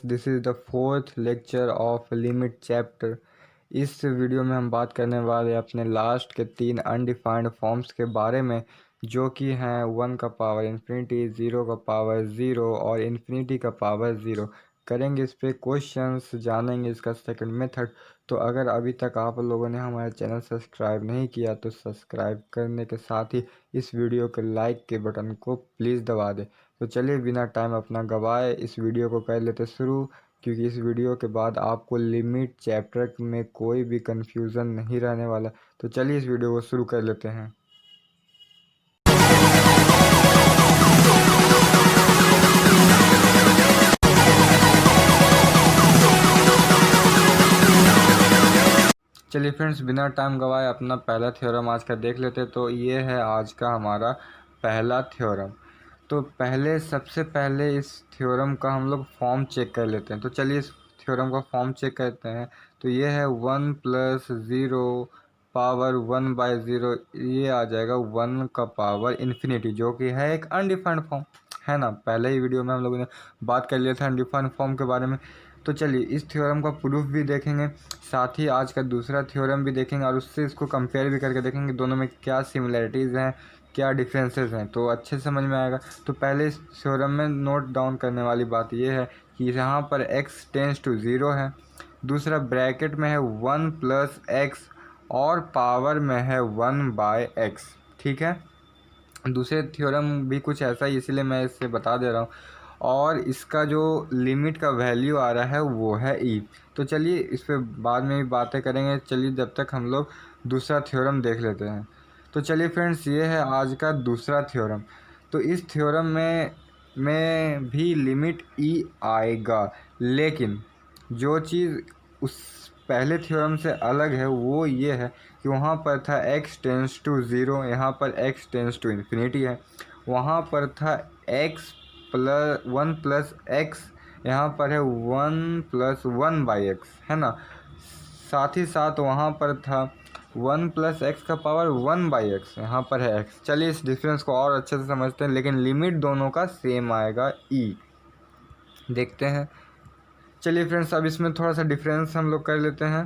This is the fourth lecture of limit chapter. इस video में हम बात करने वाले अपने लास्ट के 3 अनडिफाइंड फॉर्म्स के बारे में, जो कि हैं 1 का पावर इन्फिनिटी, 0 का पावर 0 और इन्फिनिटी का पावर 0। करेंगे इस पे क्वेश्चंस, जानेंगे इसका सेकंड मेथड। तो अगर अभी तक आप लोगों ने हमारा चैनल सब्सक्राइब नहीं किया तो सब्सक्राइब करने के साथ ही इस वीडियो के लाइक के बटन को प्लीज़ दबा दें। तो चलिए बिना टाइम अपना गवाए इस वीडियो को कर लेते शुरू, क्योंकि इस वीडियो के बाद आपको लिमिट चैप्टर में कोई भी कन्फ्यूज़न नहीं रहने वाला। तो चलिए इस वीडियो को शुरू कर लेते हैं। चलिए फ्रेंड्स, बिना टाइम गवाए अपना पहला थ्योरम आज का देख लेते। तो ये है आज का हमारा पहला थ्योरम। तो सबसे पहले इस थ्योरम का हम लोग फॉर्म चेक कर लेते हैं। तो चलिए इस थ्योरम का फॉर्म चेक करते हैं। तो ये है 1 + 0 पावर 1/0, ये आ जाएगा 1 का पावर इन्फिनिटी, जो कि है एक अनडिफाइंड फॉर्म, है ना। पहले ही वीडियो में हम लोगों ने बात कर लिया था अनडिफाइंड फॉर्म के बारे में। तो चलिए इस थ्योरम का प्रूफ भी देखेंगे, साथ ही आज का दूसरा थ्योरम भी देखेंगे और उससे इसको कंपेयर भी करके देखेंगे दोनों में क्या सिमिलरिटीज़ हैं, क्या डिफरेंसेस हैं, तो अच्छे से समझ में आएगा। तो पहले इस थ्योरम में नोट डाउन करने वाली बात यह है कि यहाँ पर x टेंस टू 0 है, दूसरा ब्रैकेट में है 1 + x और पावर में है 1/x, ठीक है। दूसरे थ्योरम भी कुछ ऐसा ही, इसीलिए मैं इससे बता दे रहा हूँ। और इसका जो लिमिट का वैल्यू आ रहा है वो है e। तो चलिए इस पर बाद में भी बातें करेंगे। चलिए जब तक हम लोग दूसरा थ्योरम देख लेते हैं। तो चलिए फ्रेंड्स, ये है आज का दूसरा थ्योरम। तो इस थ्योरम में भी लिमिट e आएगा, लेकिन जो चीज़ उस पहले थ्योरम से अलग है वो ये है कि वहाँ पर था x टेंस टू 0, यहाँ पर x टेंस टू इन्फिनिटी है। वहाँ पर था 1 + x, यहाँ पर है 1 + 1/x, है ना। साथ ही साथ वहाँ पर था 1 + x का पावर 1/x, यहाँ पर है x। चलिए इस डिफरेंस को और अच्छे से समझते हैं, लेकिन लिमिट दोनों का सेम आएगा e। देखते हैं। चलिए फ्रेंड्स, अब इसमें थोड़ा सा डिफरेंस हम लोग कर लेते हैं,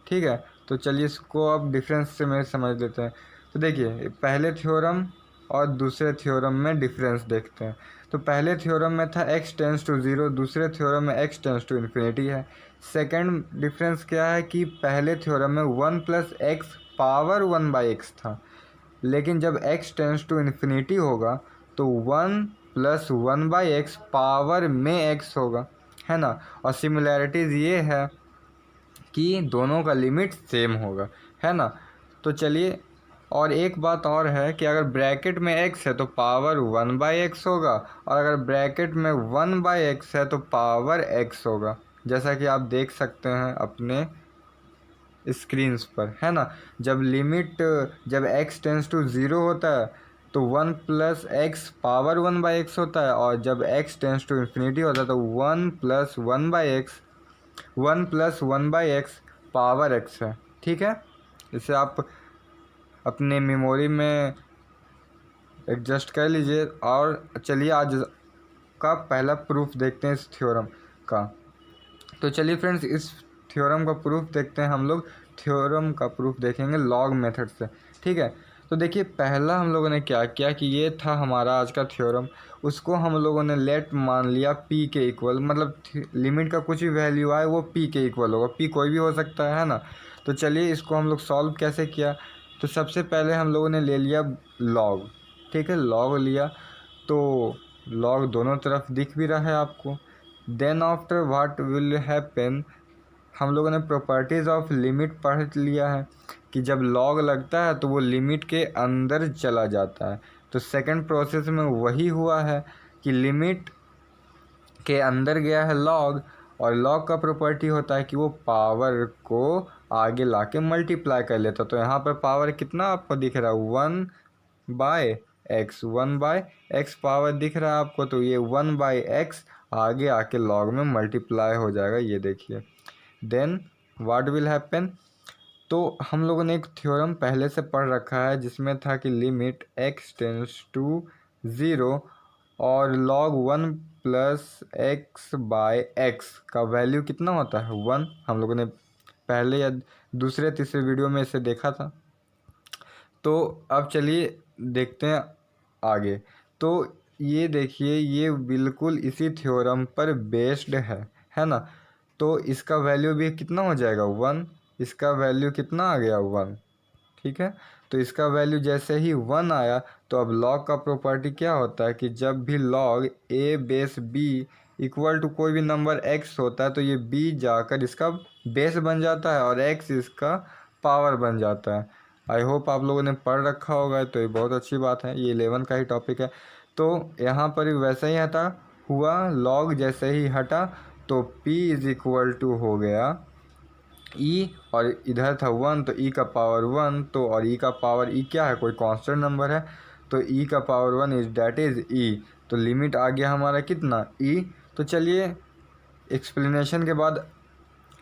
ठीक है। तो चलिए इसको अब डिफरेंस से में समझ लेते हैं। तो देखिए पहले थ्योरम और दूसरे थ्योरम में डिफरेंस देखते हैं। तो पहले थ्योरम में था x टेंस टू 0, दूसरे थ्योरम में x टेंस टू इन्फिनिटी है। सेकंड डिफरेंस क्या है कि पहले थ्योरम में 1 + x पावर 1/x था, लेकिन जब x टेंस टू इन्फिनिटी होगा तो 1 + 1/x पावर में x होगा, है ना। और सिमिलैरिटीज़ ये है कि दोनों का लिमिट सेम होगा, है ना। तो चलिए, और एक बात और है कि अगर ब्रैकेट में x है तो पावर 1/x होगा, और अगर ब्रैकेट में 1/x है तो पावर x होगा, जैसा कि आप देख सकते हैं अपने स्क्रीन्स पर, है ना। जब x टेंस टू 0 होता है तो 1 + x पावर 1/x होता है, और जब x टेंस टू इन्फिनिटी होता है तो 1 + 1/x पावर x है, ठीक है। इसे आप अपने मेमोरी में एडजस्ट कर लीजिए। और चलिए आज का पहला प्रूफ देखते हैं इस थ्योरम का। तो चलिए फ्रेंड्स, इस थ्योरम का प्रूफ देखते हैं हम लोग। थ्योरम का प्रूफ देखेंगे लॉग मेथड से, ठीक है। तो देखिए पहला हम लोगों ने क्या किया कि ये था हमारा आज का थ्योरम, उसको हम लोगों ने लेट मान लिया p के इक्वल, मतलब लिमिट का कुछ भी वैल्यू आए वो p के इक्वल होगा। p कोई भी हो सकता है ना। तो चलिए इसको हम लोग सॉल्व कैसे किया। तो सबसे पहले हम लोगों ने ले लिया लॉग, ठीक है। लॉग लिया तो लॉग दोनों तरफ दिख भी रहा है आपको। Then after what will happen, हम लोगों ने प्रॉपर्टीज़ ऑफ लिमिट पढ़ लिया है कि जब लॉग लगता है तो वो लिमिट के अंदर चला जाता है। तो सेकंड प्रोसेस में वही हुआ है कि लिमिट के अंदर गया है लॉग, और लॉग का प्रॉपर्टी होता है कि वो पावर को आगे लाके मल्टीप्लाई कर लेता। तो यहाँ पर पावर कितना आपको दिख रहा है, 1/x, 1/x पावर दिख रहा है आपको। तो ये 1/x आगे आके लॉग में मल्टीप्लाई हो जाएगा, ये देखिए। देन व्हाट विल हैपन, तो हम लोगों ने एक थ्योरम पहले से पढ़ रखा है जिसमें था कि लिमिट x टेंस टू 0 और log 1 plus x by x का वैल्यू कितना होता है 1। हम लोगों ने पहले या दूसरे तीसरे वीडियो में इसे देखा था। तो अब चलिए देखते हैं आगे। तो ये देखिए ये बिल्कुल इसी थ्योरम पर बेस्ड है ना। तो इसका वैल्यू भी कितना हो जाएगा 1, इसका वैल्यू कितना आ गया 1, ठीक है। तो इसका वैल्यू जैसे ही 1 आया तो अब लॉग का प्रॉपर्टी क्या होता है कि जब भी log a base b equal to कोई भी नंबर x होता है तो ये b जाकर इसका बेस बन जाता है और x इसका पावर बन जाता है। आई होप आप लोगों ने पढ़ रखा होगा, तो ये बहुत अच्छी बात है, ये 11 का ही टॉपिक है। तो यहाँ पर भी वैसा ही हटा हुआ, लॉग जैसे ही हटा तो p इज इक्वल टू हो गया e, और इधर था 1 तो e का पावर 1, तो और e का पावर e क्या है, कोई कांस्टेंट नंबर है, तो e का power 1 is that is e। तो लिमिट आ गया हमारा कितना e। तो चलिए एक्सप्लेनेशन के बाद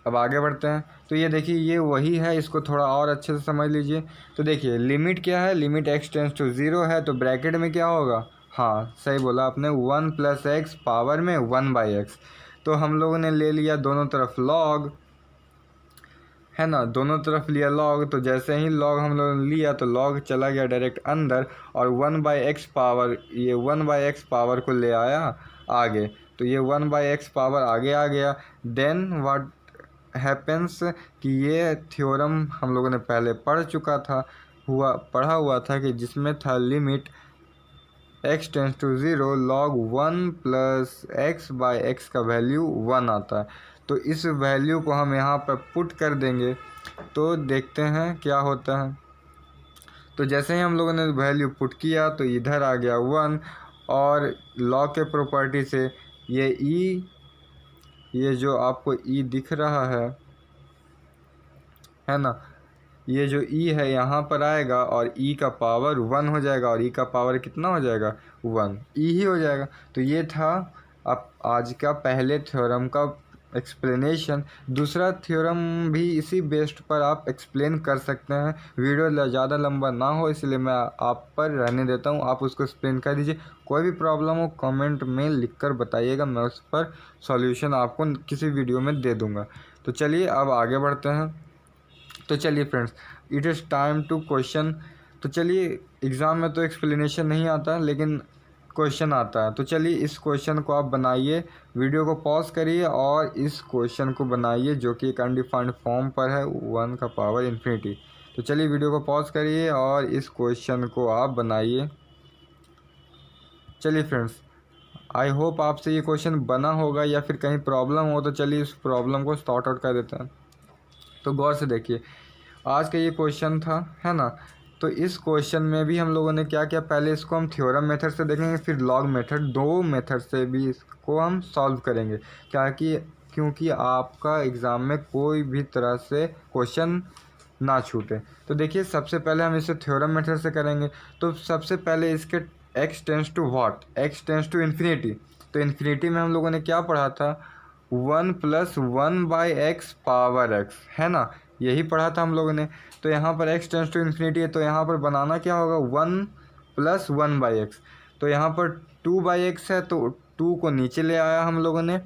अब आगे बढ़ते हैं। तो ये देखिए ये वही है, इसको थोड़ा और अच्छे से समझ लीजिए। तो देखिए लिमिट क्या है, लिमिट x टेंस टू 0 है, तो ब्रैकेट में क्या होगा, हाँ सही बोला आपने, 1 प्लस एक्स पावर में 1 बाई एक्स। तो हम लोगों ने ले लिया दोनों तरफ लॉग, है ना, दोनों तरफ लिया लॉग। तो जैसे ही लॉग हम लोगों ने लिया तो लॉग चला गया डायरेक्ट अंदर और 1 बाई एक्स पावर, ये 1 बाई एक्स पावर को ले आया आगे। तो ये 1 बाई एक्स पावर आगे आ गया। देन व्हाट हैपेंस कि ये थ्योरम हम लोगों ने पहले पढ़ा हुआ था कि जिसमें था limit x tends to 0 log 1 plus x by x का वैल्यू 1 आता है। तो इस वैल्यू को हम यहाँ पर पुट कर देंगे तो देखते हैं क्या होता है। तो जैसे ही हम लोगों ने वैल्यू पुट किया तो इधर आ गया 1, और लॉग के प्रॉपर्टी से ये e, ये जो आपको e दिख रहा है ना, ये जो e है यहाँ पर आएगा और e का पावर 1 हो जाएगा, और e का पावर कितना हो जाएगा 1, e ही हो जाएगा। तो ये था अब आज का पहले थ्योरम का एक्सप्लेनेशन। दूसरा थ्योरम भी इसी बेस्ड पर आप एक्सप्लेन कर सकते हैं, वीडियो ज़्यादा लंबा ना हो इसलिए मैं आप पर रहने देता हूँ, आप उसको एक्सप्लेन कर दीजिए। कोई भी प्रॉब्लम हो कमेंट में लिख कर बताइएगा, मैं उस पर सॉल्यूशन आपको किसी वीडियो में दे दूँगा। तो चलिए अब आगे बढ़ते हैं। तो चलिए friends, it is time to question. तो चलिए एग्ज़ाम में तो एक्सप्लेनेशन नहीं आता लेकिन क्वेश्चन आता है। तो चलिए इस क्वेश्चन को आप बनाइए, वीडियो को पॉज करिए और इस क्वेश्चन को बनाइए जो कि एक अनडिफाइंड फॉर्म पर है 1 का पावर इन्फिनिटी। तो चलिए वीडियो को पॉज करिए और इस क्वेश्चन को आप बनाइए। चलिए फ्रेंड्स, आई होप आपसे ये क्वेश्चन बना होगा या फिर कहीं प्रॉब्लम हो, तो चलिए इस प्रॉब्लम को सॉर्ट आउट कर देते हैं। तो गौर से देखिए आज का ये क्वेश्चन था, है ना। तो इस क्वेश्चन में भी हम लोगों ने क्या किया, पहले इसको हम थ्योरम मेथड से देखेंगे, फिर लॉग मेथड, दो मेथड से भी इसको हम सॉल्व करेंगे, क्योंकि आपका एग्ज़ाम में कोई भी तरह से क्वेश्चन ना छूटे। तो देखिए सबसे पहले हम इसे थ्योरम मेथड से करेंगे। तो सबसे पहले इसके x tends to what, x tends to infinity. तो इन्फिनिटी में हम लोगों ने क्या पढ़ा था, 1 plus 1 by x power x, है ना, यही पढ़ा था हम लोगों ने। तो यहाँ पर x टेंस टू इन्फिनिटी है तो यहाँ पर बनाना क्या होगा 1 प्लस 1 बाई एक्स। तो यहाँ पर 2 बाई एक्स है तो 2 को नीचे ले आया हम लोगों ने,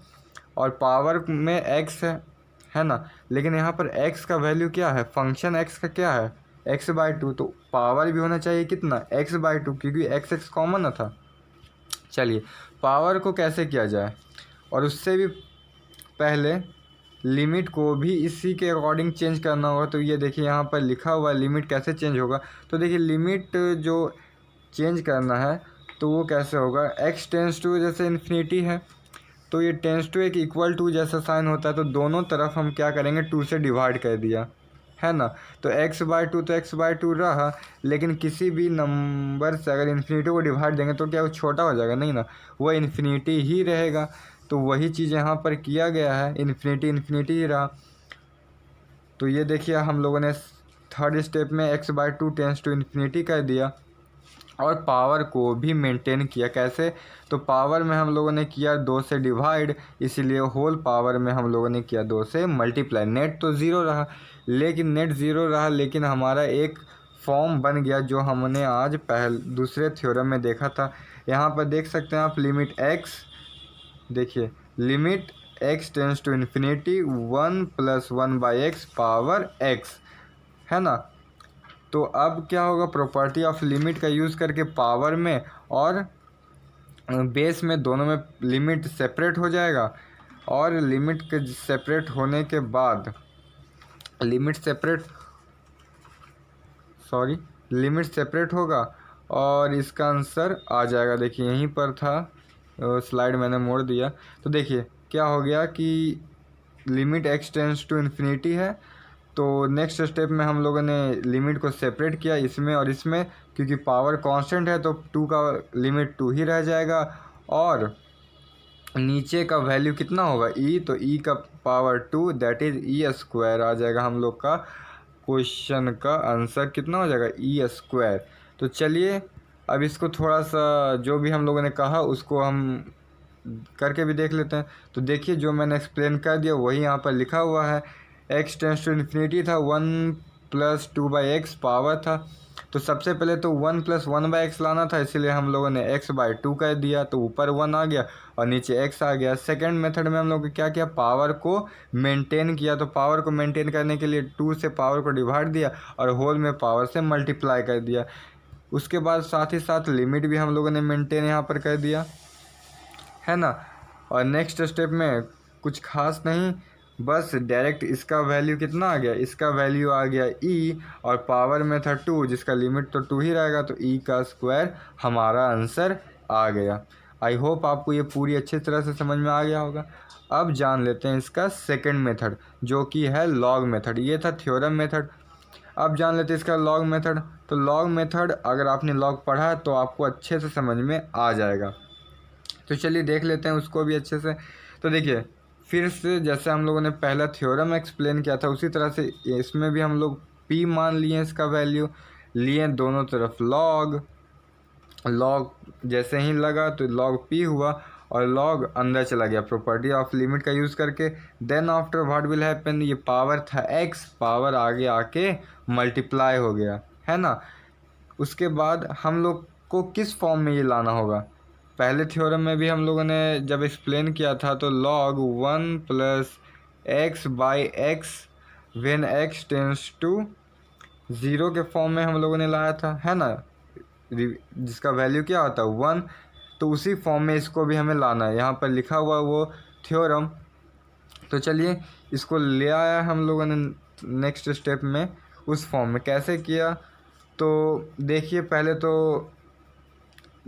और पावर में x है ना। लेकिन यहाँ पर x का वैल्यू क्या है, फंक्शन x का क्या है x बाई 2, तो पावर भी होना चाहिए कितना x बाई 2, क्योंकि x कॉमन था। चलिए पावर को कैसे किया जाए, और उससे भी पहले लिमिट को भी इसी के अकॉर्डिंग चेंज करना होगा। तो ये देखिए यहाँ पर लिखा हुआ है लिमिट कैसे चेंज होगा। तो देखिए लिमिट जो चेंज करना है तो वो कैसे होगा, x टेंस टू जैसे इन्फिनिटी है तो ये टेंस टू एक इक्वल टू जैसा साइन होता है, तो दोनों तरफ हम क्या करेंगे 2 से डिवाइड कर दिया, है ना। तो x बाई 2 तो x बाई 2 रहा, लेकिन किसी भी नंबर से अगर इन्फिनिटी को डिवाइड देंगे तो क्या वो छोटा हो जाएगा, नहीं ना, वो इन्फिनिटी ही रहेगा। तो वही चीज़ यहाँ पर किया गया है, इन्फिनिटी ही रहा। तो ये देखिए हम लोगों ने थर्ड स्टेप में x by 2 tends to infinity कर दिया, और पावर को भी मेंटेन किया। कैसे, तो पावर में हम लोगों ने किया 2 से डिवाइड, इसीलिए होल पावर में हम लोगों ने किया 2 से मल्टीप्लाई। नेट तो ज़ीरो रहा, लेकिन हमारा एक फॉर्म बन गया जो हमने आज दूसरे थ्योरम में देखा था। यहाँ पर देख सकते हैं आप लिमिट x देखिए limit x tends to infinity 1 + 1/x power x, है ना। तो अब क्या होगा, प्रॉपर्टी ऑफ लिमिट का यूज़ करके पावर में और बेस में दोनों में लिमिट सेपरेट हो जाएगा, और लिमिट के सेपरेट होने के बाद लिमिट सेपरेट होगा और इसका आंसर आ जाएगा। देखिए यहीं पर था, स्लाइड मैंने मोड़ दिया। तो देखिए क्या हो गया कि limit x tends to infinity है, तो नेक्स्ट स्टेप में हम लोगों ने लिमिट को सेपरेट किया इसमें और इसमें, क्योंकि पावर कांस्टेंट है तो 2 का लिमिट 2 ही रह जाएगा, और नीचे का वैल्यू कितना होगा e, तो e का पावर 2 दैट इज e² आ जाएगा। हम लोग का क्वेश्चन का आंसर कितना हो जाएगा, e²। तो चलिए अब इसको थोड़ा सा जो भी हम लोगों ने कहा उसको हम करके भी देख लेते हैं। तो देखिए जो मैंने एक्सप्लेन कर दिया वही यहाँ पर लिखा हुआ है। x टेंस टू इन्फिनिटी था, 1 + 2/x पावर था, तो सबसे पहले तो 1 + 1/x लाना था, इसीलिए हम लोगों ने x/2 कर दिया, तो ऊपर 1 आ गया और नीचे x आ गया। सेकंड मेथड में हम लोग क्या किया, पावर को मेंटेन किया, तो पावर को मेंटेन करने के लिए 2 से पावर को डिवाइड दिया और होल में पावर से मल्टीप्लाई कर दिया। उसके बाद साथ ही साथ लिमिट भी हम लोगों ने मेंटेन यहाँ पर कर दिया, है ना। और नेक्स्ट स्टेप में कुछ खास नहीं, बस डायरेक्ट इसका वैल्यू कितना आ गया, इसका वैल्यू आ गया e, और पावर में था 2 जिसका लिमिट तो 2 ही रहेगा, तो e का स्क्वायर हमारा आंसर आ गया। आई होप आपको ये पूरी अच्छी तरह से समझ में आ गया होगा। अब जान लेते हैं इसका सेकंड मेथड जो कि है लॉग मेथड। ये था थ्योरम मेथड। अब जान लेते हैं इसका लॉग मेथड। तो लॉग मेथड अगर आपने लॉग पढ़ा है तो आपको अच्छे से समझ में आ जाएगा। तो चलिए देख लेते हैं उसको भी अच्छे से। तो देखिए फिर से जैसे हम लोगों ने पहला थ्योरम एक्सप्लेन किया था उसी तरह से इसमें भी हम लोग p मान लिए, इसका वैल्यू लिए दोनों तरफ लॉग जैसे ही लगा तो log p हुआ और log अंदर चला गया प्रॉपर्टी ऑफ लिमिट का यूज़ करके। Then after what will happen, ये पावर था x, पावर आगे आके मल्टीप्लाई हो गया, है ना। उसके बाद हम लोग को किस फॉर्म में ये लाना होगा, पहले थ्योरम में भी हम लोगों ने जब एक्सप्लेन किया था तो log 1 + x/x when x tends to 0 के फॉर्म में हम लोगों ने लाया था, है ना, जिसका वैल्यू क्या होता है 1। तो उसी फॉर्म में इसको भी हमें लाना है, यहाँ पर लिखा हुआ वो थ्योरम। तो चलिए इसको ले आया हम लोगों ने नेक्स्ट स्टेप में उस फॉर्म में। कैसे किया, तो देखिए पहले तो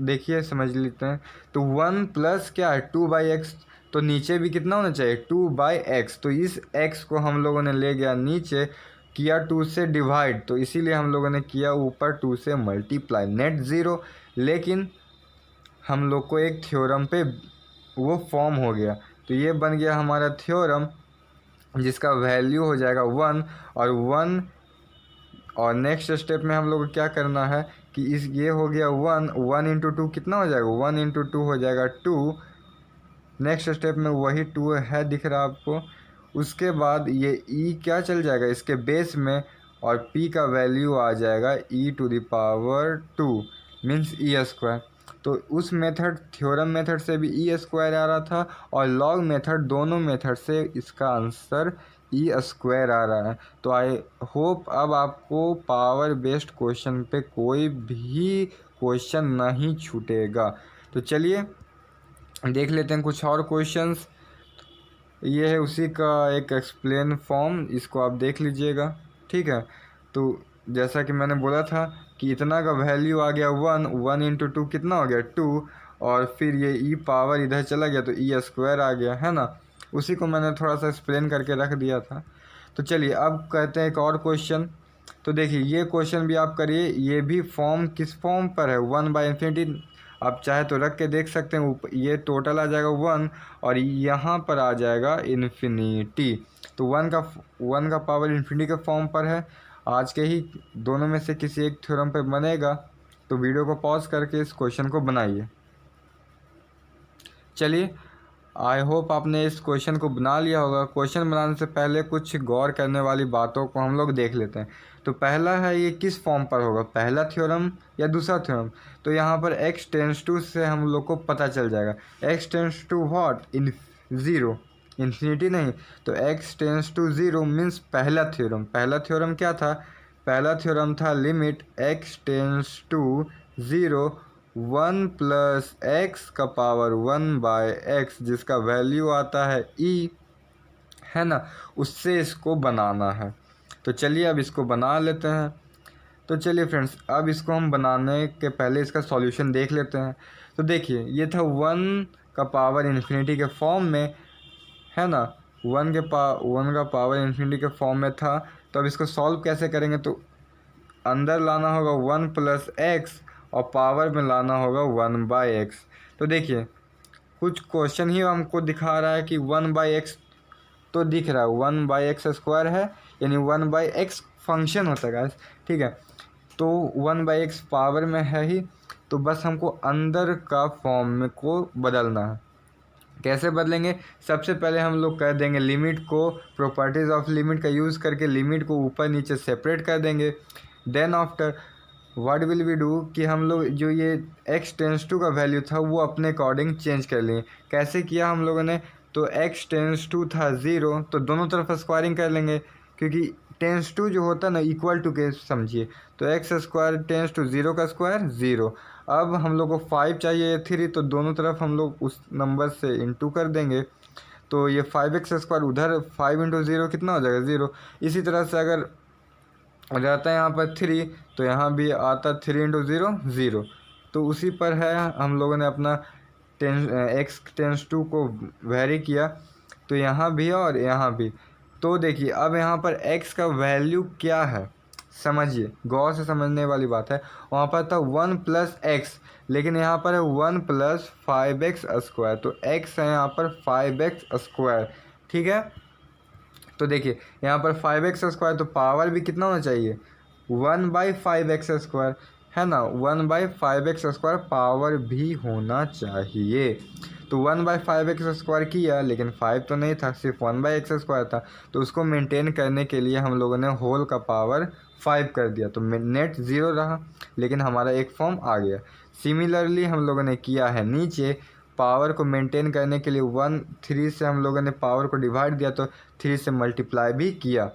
देखिए समझ लेते हैं। तो 1 प्लस क्या है 2/x, तो नीचे भी कितना होना चाहिए 2/x, तो इस x को हम लोगों ने ले गया नीचे, किया 2 से डिवाइड, तो इसीलिए हम लोगों ने किया ऊपर 2 से मल्टीप्लाई, नेट 0। लेकिन हम लोग को एक थ्योरम पे वो फॉर्म हो गया, तो ये बन गया हमारा थ्योरम जिसका वैल्यू हो जाएगा 1 और 1। और नेक्स्ट स्टेप में हम लोग को क्या करना है कि इस ये हो गया 1 × 2 कितना हो जाएगा 1 × 2 हो जाएगा 2। नेक्स्ट स्टेप में वही 2 है दिख रहा है आपको। उसके बाद ये e क्या चल जाएगा इसके बेस में और p का वैल्यू आ जाएगा e⁻², मीन्स e²। तो उस मेथड थ्योरम मेथड से भी e² आ रहा था और लॉग मेथड, दोनों मेथड से इसका आंसर e² आ रहा है। तो आई होप अब आपको पावर बेस्ड क्वेश्चन पे कोई भी क्वेश्चन नहीं छूटेगा। तो चलिए देख लेते हैं कुछ और क्वेश्चंस। ये है उसी का एक एक्सप्लेन फॉर्म, इसको आप देख लीजिएगा, ठीक है। तो जैसा कि मैंने बोला था कि इतना का वैल्यू आ गया 1 × 2 कितना हो गया 2, और फिर ये e पावर इधर चला गया तो e² आ गया, है ना। उसी को मैंने थोड़ा सा एक्सप्लेन करके रख दिया था। तो चलिए अब कहते हैं एक और क्वेश्चन। तो देखिए ये क्वेश्चन भी आप करिए, ये भी फॉर्म किस फॉर्म पर है 1/∞। आप चाहे तो रख के देख सकते हैं, ये टोटल आ जाएगा 1 और यहाँ पर आ जाएगा इन्फिनिटी। तो 1 का पावर इन्फिनिटी के फॉर्म पर है। आज के ही दोनों में से किसी एक थ्योरम पे बनेगा, तो वीडियो को पॉज करके इस क्वेश्चन को बनाइए। चलिए आई होप आपने इस क्वेश्चन को बना लिया होगा। क्वेश्चन बनाने से पहले कुछ गौर करने वाली बातों को हम लोग देख लेते हैं। तो पहला है, ये किस फॉर्म पर होगा, पहला थ्योरम या दूसरा थ्योरम। तो यहाँ पर x टेंस टू से हम लोग को पता चल जाएगा, x tends to what, in zero, infinity नहीं। तो x tends to zero means पहला थ्योरम। पहला थ्योरम क्या था, पहला थ्योरम था limit x tends to zero 1 plus x का पावर 1/x, जिसका वैल्यू आता है e, है ना, उससे इसको बनाना है। तो चलिए अब इसको बना लेते हैं। तो चलिए फ्रेंड्स, अब इसको हम बनाने के पहले इसका सॉल्यूशन देख लेते हैं। तो देखिए, ये था 1 का पावर इन्फिनिटी के फॉर्म में, है ना, 1 का पावर इन्फिनिटी के फॉर्म में था। तो अब इसको सॉल्व कैसे करेंगे, तो अंदर लाना होगा 1 प्लस एक्स और पावर में लाना होगा 1/x। तो देखिए, कुछ क्वेश्चन ही हमको दिखा रहा है कि 1/x तो दिख रहा है, 1/x² है, यानी 1/x फंक्शन होता है गाइस, ठीक है। तो 1/x पावर में है ही, तो बस हमको अंदर का फॉर्म में को बदलना है। कैसे बदलेंगे, सबसे पहले हम लोग कर देंगे लिमिट को, प्रॉपर्टीज़ ऑफ लिमिट का यूज़ करके लिमिट को ऊपर नीचे सेपरेट कर देंगे। Then after what will we do कि हम लोग जो ये x टेंस टू का वैल्यू था वो अपने अकॉर्डिंग चेंज कर लिए। कैसे किया हम लोगों ने, तो x टेंस टू था 0, तो दोनों तरफ स्क्वायरिंग कर लेंगे, क्योंकि टेंस टू जो होता है ना इक्वल टू के समझिए। तो x² टेंस टू 0 का स्क्वायर 0। अब हम लोग को 5 चाहिए 3, तो दोनों तरफ हम लोग उस नंबर से इंटू कर देंगे। तो ये 5x² उधर 5 इंटू 0 कितना हो जाएगा 0। इसी तरह से अगर रहता है यहाँ पर 3, तो यहाँ भी आता 3 इंटू 0 0। तो उसी पर है, हम लोगों ने अपना x टेंस टू को वेरी किया, तो यहाँ भी और यहाँ भी। तो देखिए, अब यहाँ पर x का वैल्यू क्या है, समझिए, गौर से समझने वाली बात है। वहाँ पर था 1 प्लस एक्स, लेकिन यहाँ पर है 1 प्लस 5x²। तो x है यहाँ पर 5x², ठीक है। तो देखिए, यहाँ पर 5x², तो पावर भी कितना होना चाहिए, 1/5x², है ना, 1/5x² पावर भी होना चाहिए। तो 1/5x² किया, लेकिन 5 तो नहीं था, सिर्फ 1/x² था। तो उसको मेंटेन करने के लिए हम लोगों ने होल का पावर 5 कर दिया, तो नेट 0 रहा, लेकिन हमारा एक फॉर्म आ गया। सिमिलरली हम लोगों ने किया है नीचे, पावर को मेंटेन करने के लिए 3 से हम लोगों ने पावर को डिवाइड दिया, तो 3 से मल्टीप्लाई भी किया।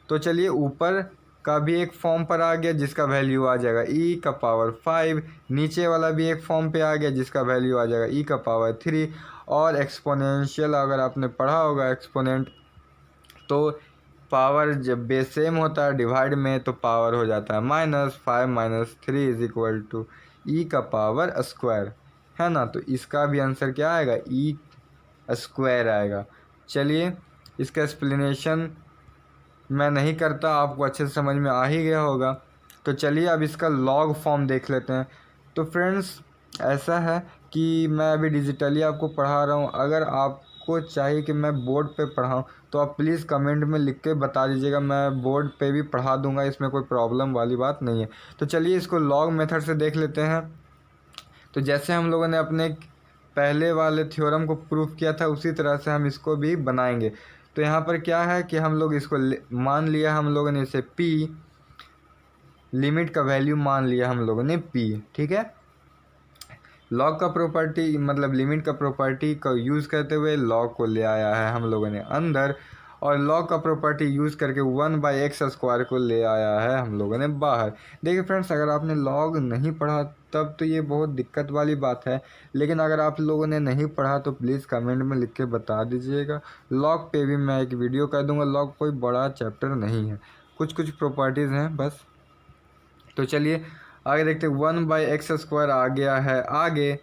तो चलिए, ऊपर का भी एक फॉर्म पर आ गया जिसका वैल्यू आ जाएगा e का पावर 5, नीचे वाला भी एक फॉर्म पे आ गया जिसका वैल्यू आ जाएगा e का पावर 3। और एक्सपोनेंशियल अगर आपने पढ़ा होगा एक्सपोनेंट, तो पावर जब बेस सेम होता है डिवाइड में, तो पावर हो जाता है -5 - 3 = e का पावर स्क्वायर, है ना। तो इसका भी आंसर क्या आएगा, e² आएगा। चलिए, इसका एक्सप्लेनेशन मैं नहीं करता, आपको अच्छे से समझ में आ ही गया होगा। तो चलिए अब इसका लॉग फॉर्म देख लेते हैं। तो फ्रेंड्स, ऐसा है कि मैं अभी डिजिटली आपको पढ़ा रहा हूँ, अगर आपको चाहिए कि मैं बोर्ड पे पढ़ाऊँ तो आप प्लीज़ कमेंट में लिख के बता दीजिएगा, मैं बोर्ड पे भी पढ़ा दूँगा, इसमें कोई प्रॉब्लम वाली बात नहीं है। तो चलिए इसको लॉग मेथड से देख लेते हैं। तो जैसे हम लोगों ने अपने पहले वाले थ्योरम को प्रूफ किया था, उसी तरह से हम इसको भी बनाएंगे। तो यहाँ पर क्या है कि हम लोग इसको मान लिया हम लोगों ने इसे p, लिमिट का वैल्यू मान लिया हम लोगों ने p, ठीक है। लॉग का प्रॉपर्टी मतलब लिमिट का प्रॉपर्टी का यूज़ करते हुए लॉग को ले आया है हम लोगों ने अंदर, और लॉग का प्रॉपर्टी यूज़ करके 1/x² को ले आया है हम लोगों ने बाहर। देखिए फ्रेंड्स, अगर आपने लॉग नहीं पढ़ा तब तो ये बहुत दिक्कत वाली बात है, लेकिन अगर आप लोगों ने नहीं पढ़ा तो प्लीज़ कमेंट में लिख के बता दीजिएगा। लॉग पे भी मैं एक वीडियो कर दूंगा, लॉग कोई बड़ा चैप्टर नहीं है, कुछ कुछ प्रॉपर्टीज़ हैं बस। तो चलिए आगे देखते हैं, 1/x² आ गया है आगे,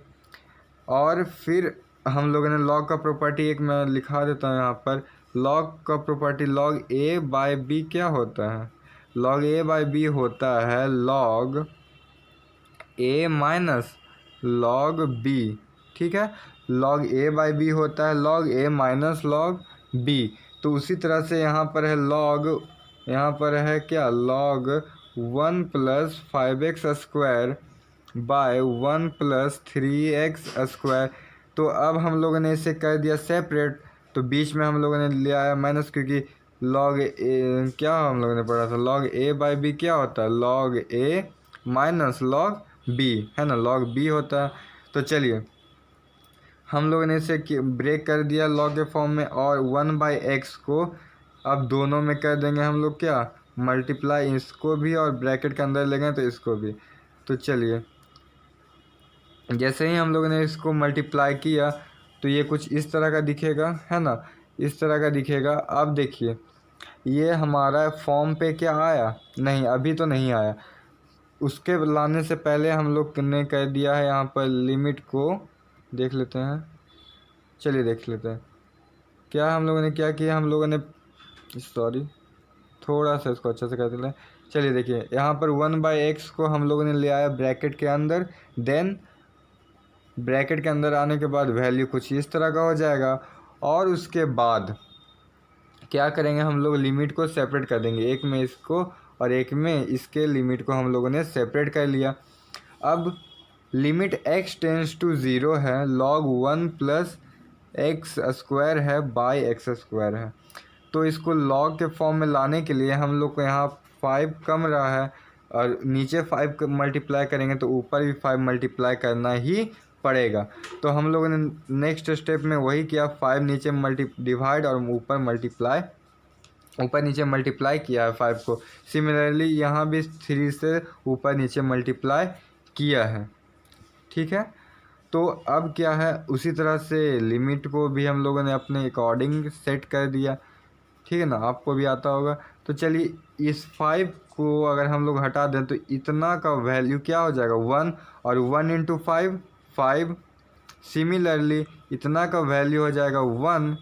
और फिर हम लोगों ने लॉग का प्रॉपर्टी एक मैं लिखा देता हूँ यहाँ पर। लॉग का प्रॉपर्टी log a/b क्या होता है, log a/b होता है log a minus log b, ठीक है। log a/b होता है log a minus log b। तो उसी तरह से यहाँ पर है log, यहाँ पर है क्या, log 1 + 5x² / 1 + 3x²। तो अब हम लोगों ने इसे कर दिया सेपरेट, तो बीच में हम लोगों ने ले आया माइनस, क्योंकि लॉग ए क्या हम लोगों ने पढ़ा था, लॉग ए बाई बी क्या होता है, लॉग ए माइनस लॉग बी, है ना, लॉग बी होता है। तो चलिए हम लोगों ने इसे ब्रेक कर दिया लॉग के फॉर्म में, और 1/x को अब दोनों में कर देंगे हम लोग क्या, मल्टीप्लाई, इसको भी और ब्रैकेट के अंदर लेंगे तो इसको भी। तो चलिए जैसे ही हम लोगों ने इसको मल्टीप्लाई किया तो ये कुछ इस तरह का दिखेगा, है ना, इस तरह का दिखेगा। अब देखिए ये हमारा फॉर्म पे क्या आया, नहीं अभी तो नहीं आया, उसके लाने से पहले हम लोग ने कर दिया है यहाँ पर लिमिट को, देख लेते हैं, चलिए देख लेते हैं क्या हम लोगों ने क्या किया। हम लोगों ने सॉरी थोड़ा सा इसको अच्छे से कर देते हैं। चलिए देखिए यहाँ पर 1/x को हम लोगों ने ले आया ब्रैकेट के अंदर, देन ब्रैकेट के अंदर आने के बाद वैल्यू कुछ इस तरह का हो जाएगा, और उसके बाद क्या करेंगे हम लोग, लिमिट को सेपरेट कर देंगे, एक में इसको और एक में इसके लिमिट को हम लोगों ने सेपरेट कर लिया। अब लिमिट x टेंस टू 0 है, log 1 प्लस एक्स स्क्वायर है बाई एक्स स्क्वायर है। तो इसको log के फॉर्म में लाने के लिए हम लोग को यहाँ 5 कम रहा है, और नीचे 5 मल्टीप्लाई करेंगे तो ऊपर भी 5 मल्टीप्लाई करना ही पड़ेगा। तो हम लोगों ने नेक्स्ट स्टेप में वही किया, 5 नीचे डिवाइड और ऊपर मल्टीप्लाई, ऊपर नीचे मल्टीप्लाई किया है 5 को। सिमिलरली यहाँ भी 3 से ऊपर नीचे मल्टीप्लाई किया है, ठीक है। तो अब क्या है, उसी तरह से लिमिट को भी हम लोगों ने अपने अकॉर्डिंग सेट कर दिया, ठीक है ना, आपको भी आता होगा। तो चलिए इस 5 को अगर हम लोग हटा दें तो इतना का वैल्यू क्या हो जाएगा 1, और 1 इंटू 5 5। सिमिलरली इतना का वैल्यू हो जाएगा 1,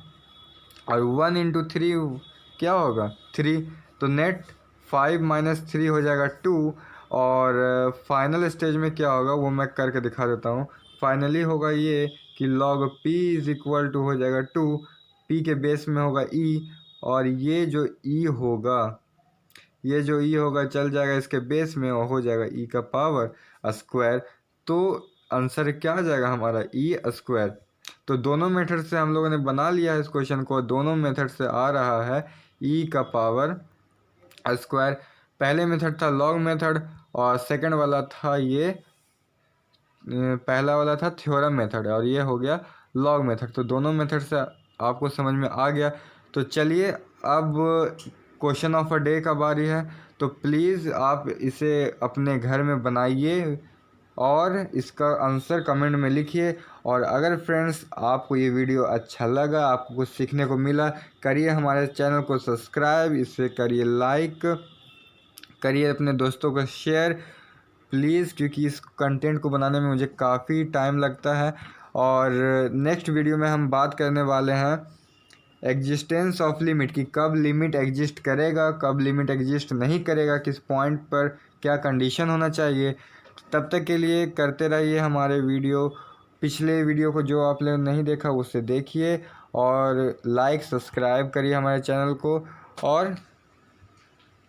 और 1 इंटू 3 क्या होगा 3। तो नेट 5 माइनस 3 हो जाएगा 2, और फाइनल स्टेज में क्या होगा वो मैं करके दिखा देता हूँ। फाइनली होगा ये कि log p is equal to हो जाएगा 2, p के बेस में होगा e, और ये जो e होगा, ये जो e होगा चल जाएगा इसके बेस में और हो जाएगा e का पावर स्क्वायर। तो आंसर क्या आ जाएगा हमारा e स्क्वायर। तो दोनों मेथड से हम लोगों ने बना लिया है इस क्वेश्चन को, दोनों मेथड से आ रहा है e का पावर स्क्वायर। पहले मेथड था लॉग मेथड, और सेकंड वाला था ये पहला वाला था थ्योरम मेथड, और ये हो गया लॉग मेथड। तो दोनों मेथड से आपको समझ में आ गया। तो चलिए अब क्वेश्चन ऑफ अ डे का बारी है, तो प्लीज़ आप इसे अपने घर में बनाइए और इसका आंसर कमेंट में लिखिए। और अगर फ्रेंड्स आपको ये वीडियो अच्छा लगा, आपको कुछ सीखने को मिला, करिए हमारे चैनल को सब्सक्राइब, इसे करिए लाइक, करिए अपने दोस्तों को शेयर प्लीज़, क्योंकि इस कंटेंट को बनाने में मुझे काफ़ी टाइम लगता है। और नेक्स्ट वीडियो में हम बात करने वाले हैं एग्जिस्टेंस ऑफ लिमिट की, कब लिमिट एग्जिस्ट करेगा, कब लिमिट एग्जिस्ट नहीं करेगा, किस पॉइंट पर क्या कंडीशन होना चाहिए। तब तक के लिए करते रहिए हमारे वीडियो, पिछले वीडियो को जो आप लोग नहीं देखा उससे देखिए, और लाइक सब्सक्राइब करिए हमारे चैनल को, और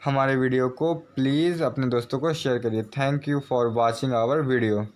हमारे वीडियो को प्लीज़ अपने दोस्तों को शेयर करिए। Thank you for watching our video.